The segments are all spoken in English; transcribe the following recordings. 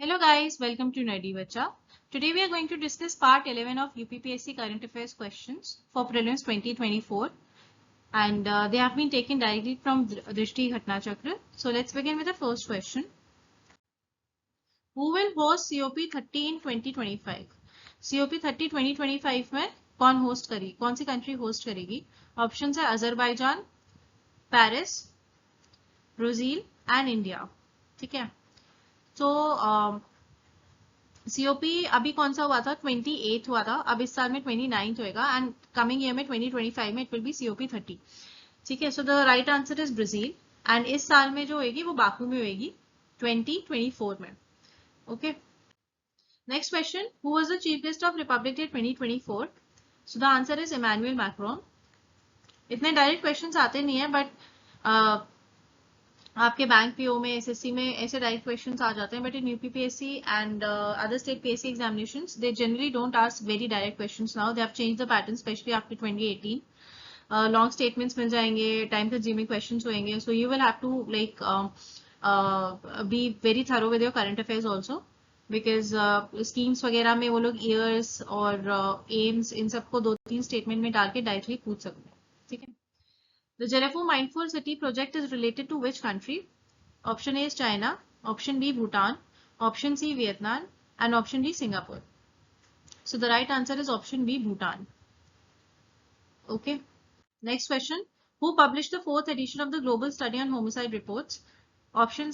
Hello guys, welcome to Nerdy Bacha. Today we are going to discuss part 11 of UPPSC current affairs questions for prelims 2024 and they have been taken directly from Drishti Ghatna Chakra. So let's begin with the first question. Who will host COP30 in 2025? COP30 2025 में कौन host करेगी, कौन सी country host करेगी? Options है Azerbaijan, Paris, Brazil and India. ठीक है, तो COP अभी कौन सा हुआ था? 28 हुआ था. अब इस साल में 29 होएगा एंड कमिंग ईयर में 2025 में इट विल बी सीओपी 30. ठीक है, so the right answer is Brazil and इस साल में जो होएगी वो बाकू में होएगी 2024 में. Okay, next question. Who was the chief guest of Republic Day 2024? So the answer is Emmanuel Macron. इतने डायरेक्ट क्वेश्चंस आते नहीं है बट आपके बैंक पीओ में, एसएससी में ऐसे डायरेक्ट क्वेश्चंस आ जाते हैं, but in UPPSC and other state PSC examinations they generally don't ask very direct questions. Now they have changed the pattern specially after 2018. Long statements मिल जाएंगे, time consuming questions होंगे, so you will have to like be very thorough with your current affairs also, because schemes वगैरह में वो लोग years और AIIMS इन सबको 2-3 statement में डाल के डायरेक्टली पूछ सकते हैं. ठीक है. The Jelefu Mindful City project is related to which country? Option A is China, option B Bhutan, option C Vietnam, and option D Singapore. So the right answer is option B Bhutan. Okay. Next question. Who published the 4th edition of the Global Study on Homicide Reports? Option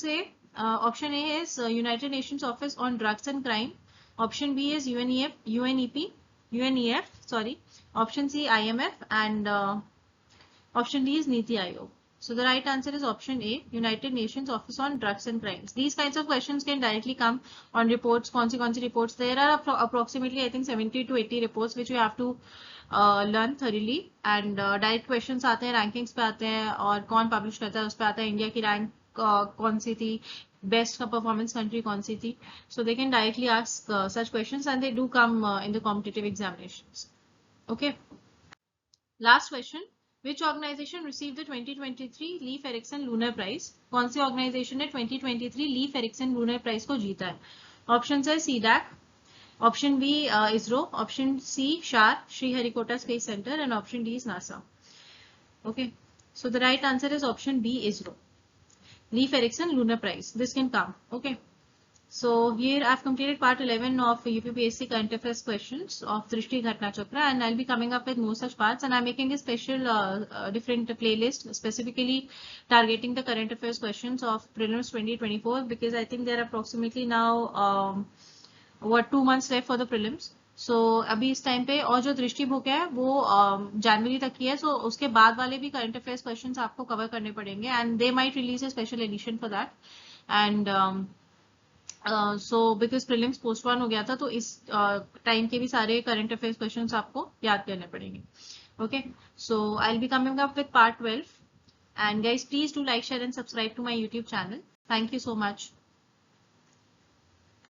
A is United Nations Office on Drugs and Crime. Option B is UNEP. Option C IMF and option D is Niti Aayog. So the right answer is option A, United Nations Office on Drugs and Crimes. These kinds of questions can directly come on reports. कौन सी reports? There are approximately I think 70 to 80 reports which you have to learn thoroughly. And direct questions आते हैं, rankings पे आते हैं, और कौन publish करता है उस पे आता है, इंडिया की rank कौन सी थी, best का performance country कौन सी थी. So they can directly ask such questions and they do come in the competitive examinations. Okay. Last question. Which organization received the 2023 Leif Erikson Lunar Prize? कौन सी organization ने 2023 Leif Erikson Lunar Prize को जीता है? Options है CDAC, option B ISRO, option C SHAR, Sriharikota Space Center, and option D is NASA. Okay, so the right answer is option B ISRO. Leif Erikson Lunar Prize. This can come. Okay. So here I've completed part 11 of UPPSC current affairs questions of Drishti Ghatna Chakra, and I'll be coming up with more such parts, and I'm making a special different playlist specifically targeting the current affairs questions of prelims 2024, because I think there are approximately now 2 months left for the prelims. So अभी इस time पे और जो दृष्टि book है वो जनवरी तक की है, so उसके बाद वाले भी करंट अफेयर्स क्वेश्चंस आपको कवर करने पड़ेंगे, and they might release a special edition for that. And so because prelims postpone हो गया था, तो इस टाइम के भी सारे करंट अफेयर्स क्वेश्चंस आपको याद करने पड़ेंगे. Okay, so I will be coming up with part 12, and guys please do like, share and subscribe to my YouTube channel. Thank you so much.